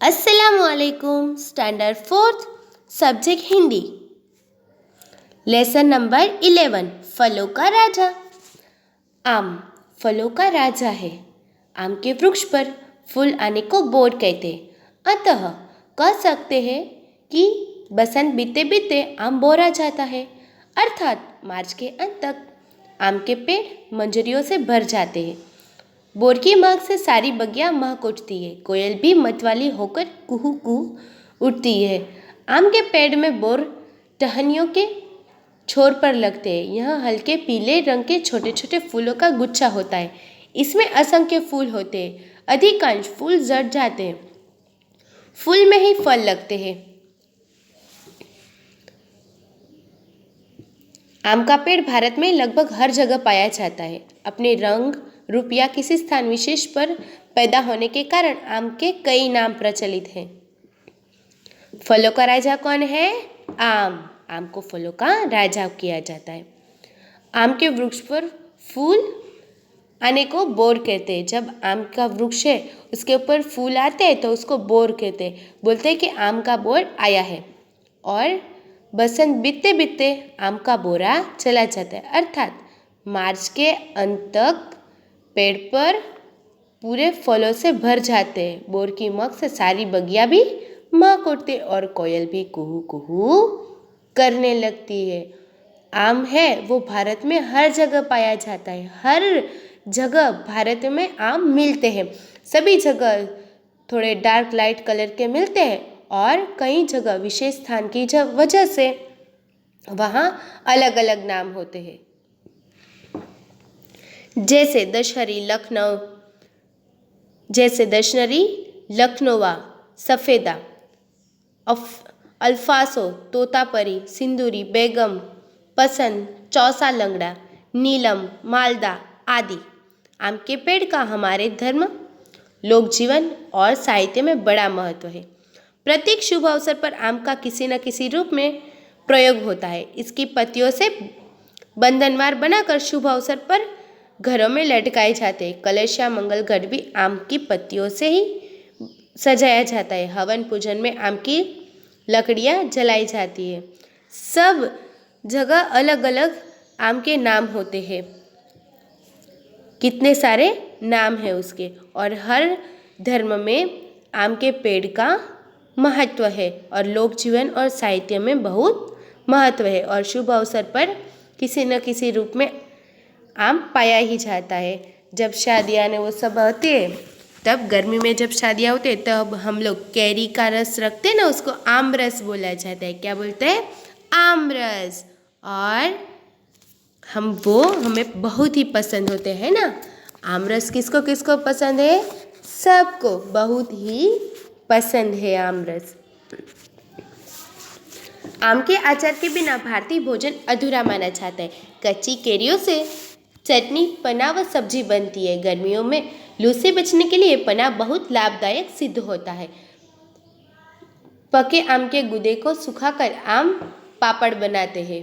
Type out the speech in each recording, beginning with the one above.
अस्सलामुअलैकुम। Standard fourth, subject Hindi, lesson number 11, फलों का राजा। आम फलों का राजा है। आम के वृक्ष पर फूल आने को बोर कहते, अतः कह सकते हैं कि बसंत बीते बीते आम बोर आ जाता है, अर्थात मार्च के अंत तक आम के पेड़ मंजरियों से भर जाते हैं। बोर की महक से सारी बगिया महक उठती है। कोयल भी मतवाली होकर कुहू कुहू उठती है। आम के पेड़ में बोर टहनियों के छोर पर लगते हैं। यह हल्के पीले रंग के छोटे छोटे फूलों का गुच्छा होता है। इसमें असंख्य फूल होते हैं। अधिकांश फूल झड़ जाते हैं, फूल में ही फल लगते हैं। आम का पेड़ भारत में लगभग हर जगह पाया जाता है। अपने रंग, रूप या किसी स्थान विशेष पर पैदा होने के कारण आम के कई नाम प्रचलित हैं। फलों का राजा कौन है? आम। आम को फलों का राजा किया जाता है। आम के वृक्ष पर फूल आने को बोर कहते हैं। जब आम का वृक्ष है उसके ऊपर फूल आते हैं तो उसको बोर कहते हैं। बोलते हैं कि आम का बोर आया है। और बसंत बीतते बीतते आम का बोरा चला जाता है, अर्थात मार्च के अंत तक पेड़ पर पूरे फलों से भर जाते हैं। बोर की महक से सारी बगिया भी महक उठती और कोयल भी कुहू कुहू करने लगती है। आम है वो भारत में हर जगह पाया जाता है। हर जगह भारत में आम मिलते हैं। सभी जगह थोड़े डार्क लाइट कलर के मिलते हैं और कई जगह विशेष स्थान की वजह से वहाँ अलग अलग नाम होते हैं। जैसे दशहरी लखनौवा, सफ़ेदा, अल्फासो, तोतापरी, सिंदूरी, बेगम, पसंद, चौसा लंगड़ा, नीलम, मालदा आदि। आम के पेड़ का हमारे धर्म, लोक जीवन और साहित्य में बड़ा महत्व है। प्रत्येक शुभ अवसर पर आम का किसी न किसी रूप में प्रयोग होता है। इसकी पत्तियों से बंधनवार बनाकर शुभ अवसर पर घरों में लटकाए जाते हैं। कलश या मंगल घट भी आम की पत्तियों से ही सजाया जाता है। हवन पूजन में आम की लकड़ियाँ जलाई जाती है। सब जगह अलग अलग आम के नाम होते हैं। कितने सारे नाम हैं उसके, और हर धर्म में आम के पेड़ का महत्व है और लोक जीवन और साहित्य में बहुत महत्व है। और शुभ अवसर पर किसी न किसी रूप में आम पाया ही जाता है। जब शादियाँ ने वो सब होती है, तब गर्मी में जब शादियाँ होती है तब हम लोग कैरी का रस रखते हैं ना, उसको आम रस बोला जाता है। क्या बोलते हैं? आम रस। और हमें बहुत ही पसंद होते हैं ना। आम रस किसको किसको पसंद है? सबको बहुत ही पसंद है आम रस। आम के अचार के बिना भारतीय भोजन अधूरा माना जाता है। कच्ची कैरियों से चटनी, पना व सब्जी बनती है। गर्मियों में लू से बचने के लिए पना बहुत लाभदायक सिद्ध होता है। पके आम के गूदे को सुखाकर आम पापड़ बनाते हैं।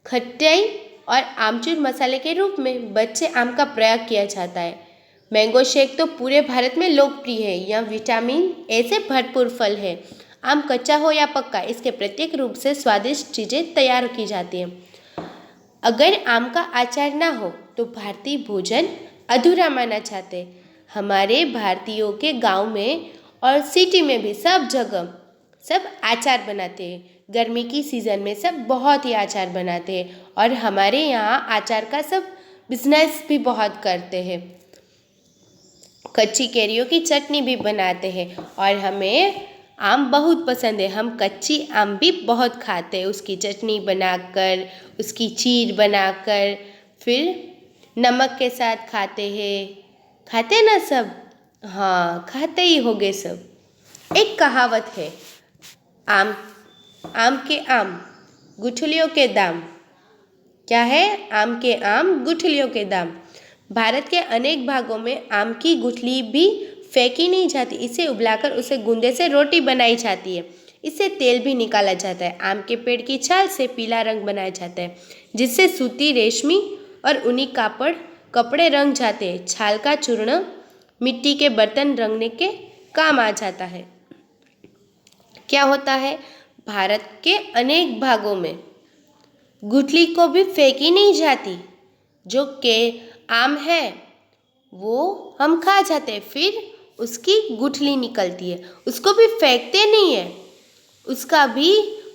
खटाई और आमचूर मसाले के रूप में बच्चे आम का प्रयोग किया जाता है। मैंगो शेक तो पूरे भारत में लोकप्रिय है। यह विटामिन ए से भरपूर फल है। आम कच्चा हो या पक्का, इसके प्रत्येक रूप से स्वादिष्ट चीज़ें तैयार की जाती हैं। अगर आम का अचार ना हो तो भारतीय भोजन अधूरा माना जाता है। हमारे भारतीयों के गांव में और सिटी में भी सब जगह सब अचार बनाते हैं। गर्मी की सीज़न में सब बहुत ही अचार बनाते हैं और हमारे यहाँ अचार का सब बिजनेस भी बहुत करते हैं। कच्ची कैरियों की चटनी भी बनाते हैं और हमें आम बहुत पसंद है। हम कच्ची आम भी बहुत खाते हैं, उसकी चटनी बनाकर, उसकी चीर बनाकर, फिर नमक के साथ खाते हैं। खाते ना सब? हाँ, खाते ही होंगे सब। एक कहावत है, आम के आम गुठलियों के दाम। क्या है? आम के आम गुठलियों के दाम। भारत के अनेक भागों में आम की गुठली भी फेंकी नहीं जाती। इसे उबलाकर उसे गूंदे से रोटी बनाई जाती है। इससे तेल भी निकाला जाता है। आम के पेड़ की छाल से पीला रंग बनाया जाता है, जिससे सूती, रेशमी और ऊनी कपड़े रंग जाते हैं। छाल का चूर्ण मिट्टी के बर्तन रंगने के काम आ जाता है। क्या होता है, भारत के अनेक भागों में गुठली को भी फेंकी नहीं जाती। जो के आम है वो हम खा जाते हैं, फिर उसकी गुठली निकलती है, उसको भी फेंकते नहीं है, उसका भी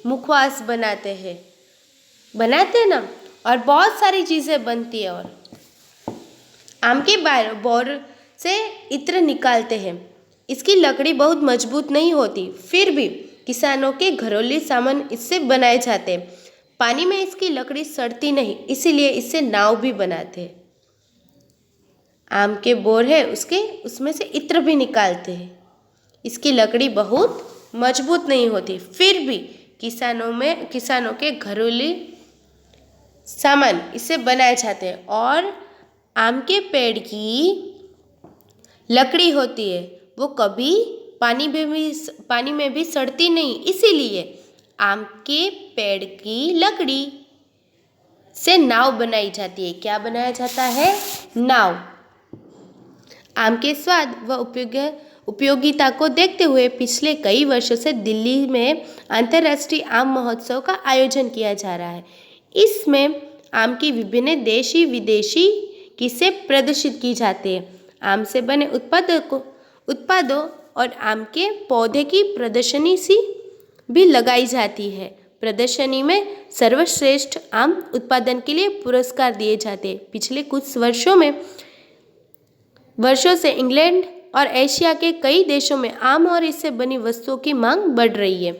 मुखवास बनाते हैं ना, और बहुत सारी चीज़ें बनती है। और आम के बोर से इत्र निकालते हैं। इसकी लकड़ी बहुत मजबूत नहीं होती, फिर भी किसानों के घरेलू सामान इससे बनाए जाते हैं। पानी में इसकी लकड़ी सड़ती नहीं, इसीलिए इससे नाव भी बनाते हैं। आम के बोर है उसमें से इत्र भी निकालते हैं। इसकी लकड़ी बहुत मजबूत नहीं होती, फिर भी किसानों के घरेलू सामान इससे बनाए जाते हैं। और आम के पेड़ की लकड़ी होती है वो कभी पानी में भी सड़ती नहीं, इसीलिए आम के पेड़ की लकड़ी से नाव बनाई जाती है। क्या बनाया जाता है? नाव। आम के स्वाद व उपयोगिता को देखते हुए पिछले कई वर्षों से दिल्ली में अंतर्राष्ट्रीय आम महोत्सव का आयोजन किया जा रहा है। इसमें आम की विभिन्न देशी विदेशी किस्में प्रदर्शित की जाती है। आम से बने उत्पादों और आम के पौधे की प्रदर्शनी सी भी लगाई जाती है। प्रदर्शनी में सर्वश्रेष्ठ आम उत्पादन के लिए पुरस्कार दिए जाते हैं। पिछले कुछ वर्षों से इंग्लैंड और एशिया के कई देशों में आम और इससे बनी वस्तुओं की मांग बढ़ रही है।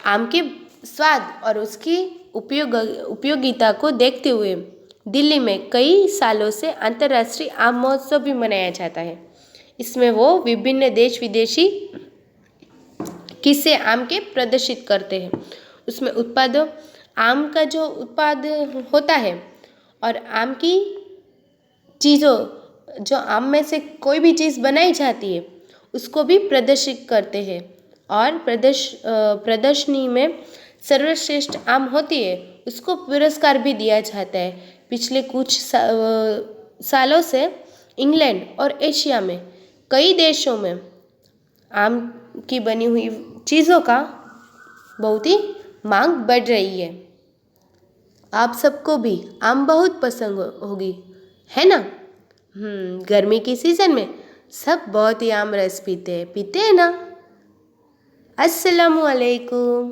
आम के स्वाद और उसकी उपयोगिता को देखते हुए दिल्ली में कई सालों से अंतर्राष्ट्रीय आम महोत्सव भी मनाया जाता है। इसमें वो विभिन्न देश विदेशी किस्से आम के प्रदर्शित करते हैं। उसमें आम का जो उत्पाद होता है और आम की चीज़ों, जो आम में से कोई भी चीज़ बनाई जाती है उसको भी प्रदर्शित करते हैं। और प्रदर्शनी में सर्वश्रेष्ठ आम होती है उसको पुरस्कार भी दिया जाता है। पिछले कुछ सालों से इंग्लैंड और एशिया में कई देशों में आम की बनी हुई चीज़ों का बहुत ही मांग बढ़ रही है। आप सबको भी आम बहुत पसंद होगी, है ना? गर्मी की सीज़न में सब बहुत ही आम रस पीते हैं ना। अस्सलामुअलैकुम।